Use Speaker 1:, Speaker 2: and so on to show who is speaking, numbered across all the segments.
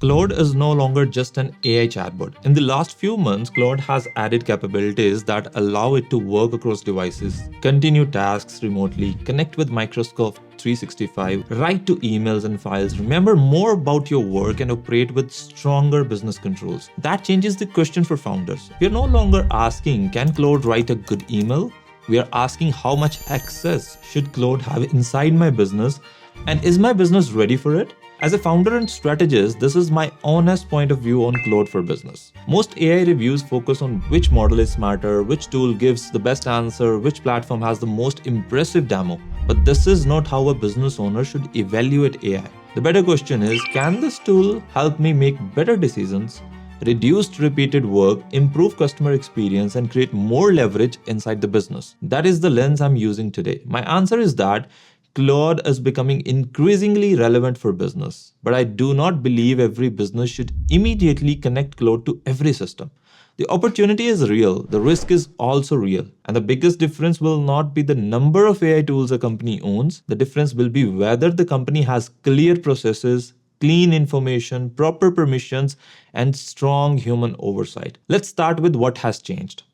Speaker 1: Claude is no longer just an AI chatbot. In the last few months, Claude has added capabilities that allow it to work across devices, continue tasks remotely, connect with Microsoft 365, write to emails and files, remember more about your work, and operate with stronger business controls. That changes the question for founders. We are no longer asking, can Claude write a good email? We are asking, how much access should Claude have inside my business, and is my business ready for it? As a founder and strategist, this is my honest point of view on Claude for Business. Most AI reviews focus on which model is smarter, which tool gives the best answer, which platform has the most impressive demo. But this is not how a business owner should evaluate AI. The better question is, can this tool help me make better decisions, reduce repeated work, improve customer experience, and create more leverage inside the business? That is the lens I'm using today. My answer is that Claude is becoming increasingly relevant for business, but I do not believe every business should immediately connect Claude to every system. The opportunity is real, the risk is also real, and the biggest difference will not be the number of AI tools a company owns. The difference will be whether the company has clear processes, clean information, proper permissions, and strong human oversight. Let's start with what has changed.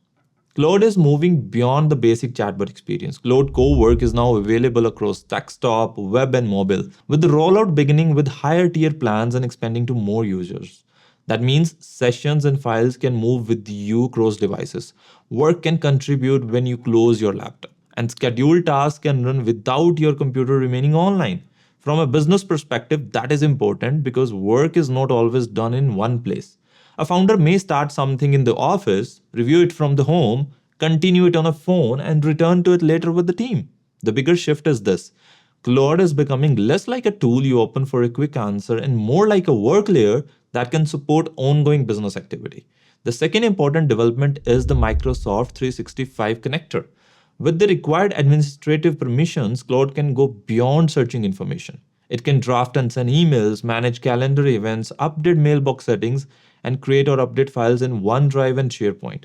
Speaker 1: Claude is moving beyond the basic chatbot experience. Claude Co-work is now available across desktop, web, and mobile, with the rollout beginning with higher tier plans and expanding to more users. That means sessions and files can move with you across devices. Work can contribute when you close your laptop, and scheduled tasks can run without your computer remaining online. From a business perspective, that is important because work is not always done in one place. A founder may start something in the office, review it from the home, continue it on a phone, and return to it later with the team. The bigger shift is this: Claude is becoming less like a tool you open for a quick answer and more like a work layer that can support ongoing business activity. The second important development is the Microsoft 365 connector. With the required administrative permissions, Claude can go beyond searching information. It can draft and send emails, manage calendar events, update mailbox settings, and create or update files in OneDrive and SharePoint.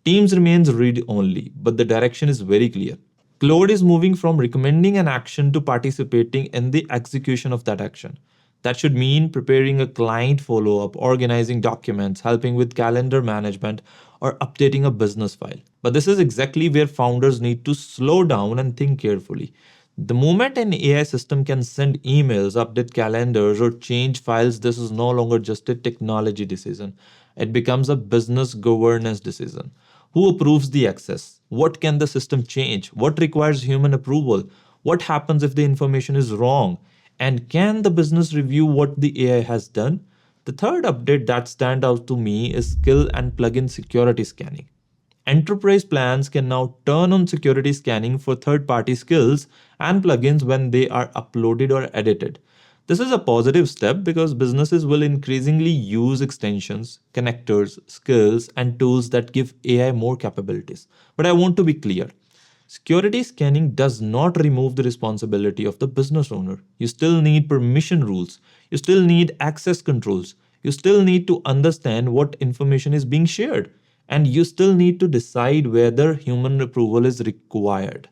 Speaker 1: Teams remains read only, but the direction is very clear. Claude is moving from recommending an action to participating in the execution of that action. That should mean preparing a client follow up, organizing documents, helping with calendar management, or updating a business file. But this is exactly where founders need to slow down and think carefully. The moment an AI system can send emails, update calendars, or change files, this is no longer just a technology decision. It becomes a business governance decision. Who approves the access? What can the system change? What requires human approval? What happens if the information is wrong? And can the business review what the AI has done? The third update that stands out to me is skill and plugin security scanning. Enterprise plans can now turn on security scanning for third party skills and plugins when they are uploaded or edited. This is a positive step because businesses will increasingly use extensions, connectors, skills, and tools that give AI more capabilities. But I want to be clear: security scanning does not remove the responsibility of the business owner. You still need permission rules, you still need access controls, you still need to understand what information is being shared, and you still need to decide whether human approval is required.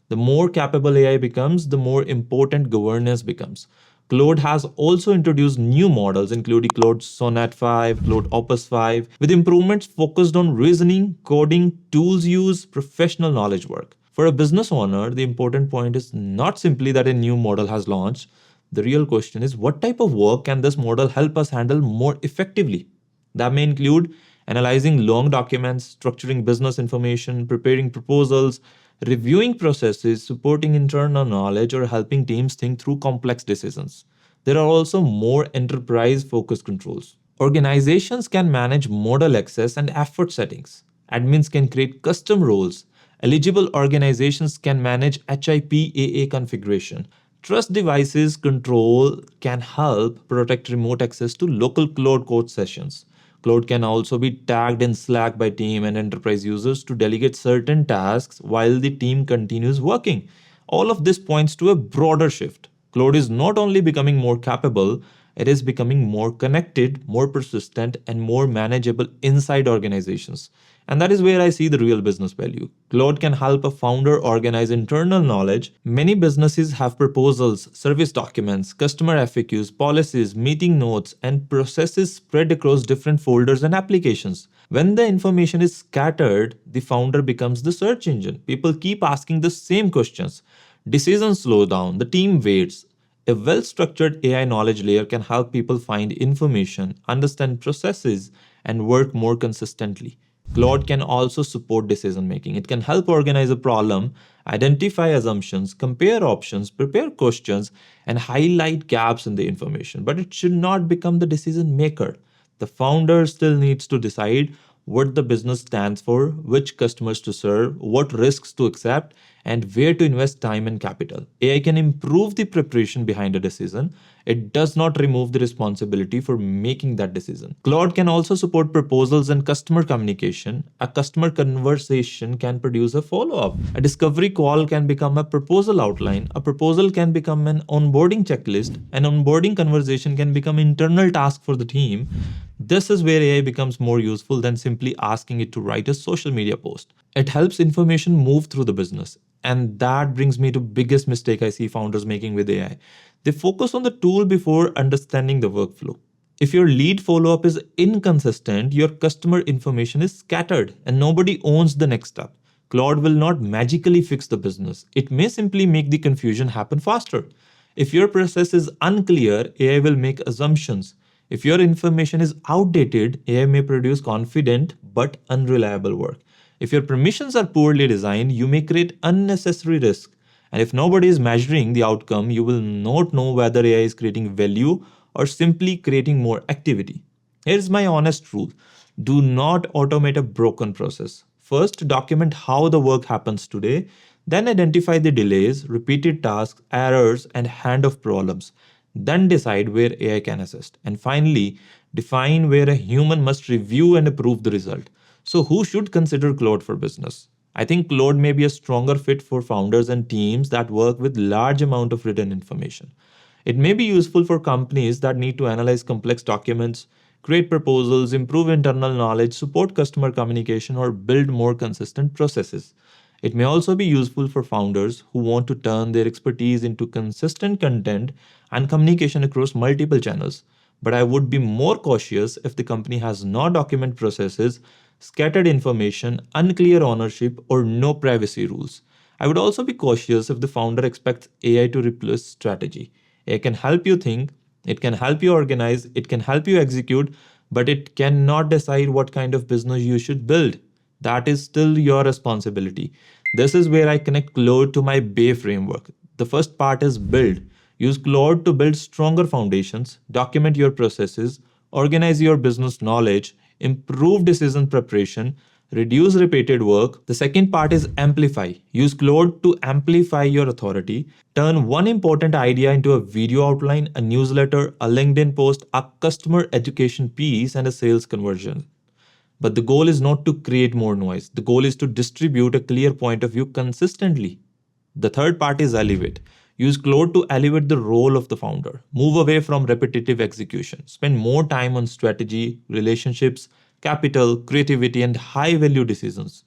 Speaker 1: The more capable AI becomes, the more important governance becomes. Claude has also introduced new models, including Claude Sonnet 5, Claude Opus 5, with improvements focused on reasoning, coding, tools use, professional knowledge work. For a business owner, the important point is not simply that a new model has launched. The real question is, what type of work can this model help us handle more effectively? That may include analyzing long documents, structuring business information, preparing proposals, reviewing processes, supporting internal knowledge, or helping teams think through complex decisions. There are also more enterprise focused controls. Organizations can manage model access and effort settings. Admins can create custom roles. Eligible organizations can manage HIPAA configuration. Trust devices control can help protect remote access to local Claude code sessions. Claude can also be tagged in Slack by team and enterprise users to delegate certain tasks while the team continues working. All of this points to a broader shift. Claude is not only becoming more capable, it is becoming more connected, more persistent, and more manageable inside organizations. And that is where I see the real business value. Claude can help a founder organize internal knowledge. Many businesses have proposals, service documents, customer FAQs, policies, meeting notes, and processes spread across different folders and applications. When the information is scattered, the founder becomes the search engine. People keep asking the same questions. Decisions slow down, the team waits. A well structured AI knowledge layer can help people find information, understand processes, and work more consistently. Claude can also support decision making. It can help organize a problem, identify assumptions, compare options, prepare questions, and highlight gaps in the information. But it should not become the decision maker. The founder still needs to decide what the business stands for, which customers to serve, what risks to accept, and where to invest time and capital. AI can improve the preparation behind a decision. It does not remove the responsibility for making that decision. Claude can also support proposals and customer communication. A customer conversation can produce a follow up. A discovery call can become a proposal outline. A proposal can become an onboarding checklist. An onboarding conversation can become internal task for the team. This is where AI becomes more useful than simply asking it to write a social media post. It helps information move through the business. And that brings me to biggest mistake I see founders making with AI. They focus on the tool before understanding the workflow. If your lead follow-up is inconsistent, your customer information is scattered and nobody owns the next step. Claude will not magically fix the business. It may simply make the confusion happen faster. If your process is unclear, AI will make assumptions. If your information is outdated, AI may produce confident but unreliable work. If your permissions are poorly designed, you may create unnecessary risk. And if nobody is measuring the outcome, you will not know whether AI is creating value or simply creating more activity. Here's my honest rule: do not automate a broken process. First, document how the work happens today, then identify the delays, repeated tasks, errors, and handoff problems. Then decide where AI can assist. And finally, define where a human must review and approve the result. So, who should consider Claude for business? I think Claude may be a stronger fit for founders and teams that work with large amount of written information. It may be useful for companies that need to analyze complex documents, create proposals, improve internal knowledge, support customer communication, or build more consistent processes. It may also be useful for founders who want to turn their expertise into consistent content and communication across multiple channels. But I would be more cautious if the company has no document processes, scattered information, unclear ownership, or no privacy rules. I would also be cautious if the founder expects AI to replace strategy. AI can help you think, it can help you organize, it can help you execute, but it cannot decide what kind of business you should build. That is still your responsibility. This is where I connect Claude to my Bay framework. The first part is build. Use Claude to build stronger foundations, document your processes, organize your business knowledge, improve decision preparation, reduce repeated work. The second part is amplify. Use Claude to amplify your authority. Turn one important idea into a video outline, a newsletter, a LinkedIn post, a customer education piece, and a sales conversion. But the goal is not to create more noise. The goal is to distribute a clear point of view consistently. The third part is elevate. Use Claude to elevate the role of the founder. Move away from repetitive execution. Spend more time on strategy, relationships, capital, creativity, and high value decisions.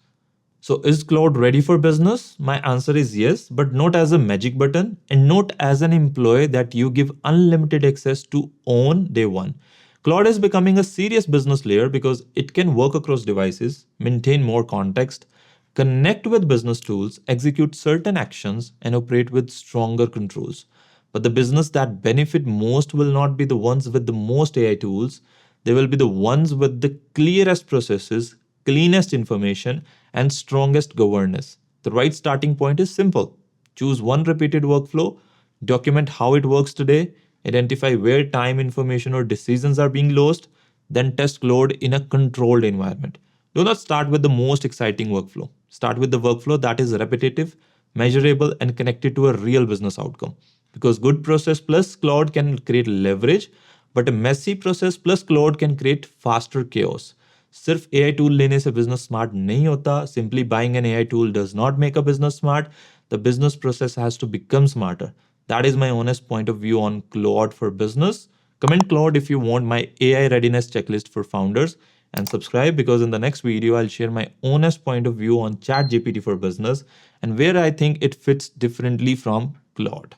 Speaker 1: So, is Claude ready for business? My answer is yes, but not as a magic button and not as an employee that you give unlimited access to on day one. Claude is becoming a serious business layer because it can work across devices, maintain more context, connect with business tools, execute certain actions, and operate with stronger controls. But the business that benefit most will not be the ones with the most AI tools. They will be the ones with the clearest processes, cleanest information, and strongest governance. The right starting point is simple. Choose one repeated workflow, document how it works today, identify where time, information, or decisions are being lost, then test Claude in a controlled environment. Do not start with the most exciting workflow. Start with the workflow that is repetitive, measurable, and connected to a real business outcome. Because good process plus Claude can create leverage, but a messy process plus Claude can create faster chaos. सिर्फ AI tool लेने से business smart नहीं होता. Simply buying an AI tool does not make a business smart. The business process has to become smarter. That is my honest point of view on Claude for business. Comment Claude if you want my AI readiness checklist for founders, and subscribe because in the next video I'll share my honest point of view on ChatGPT for business and where I think it fits differently from Claude.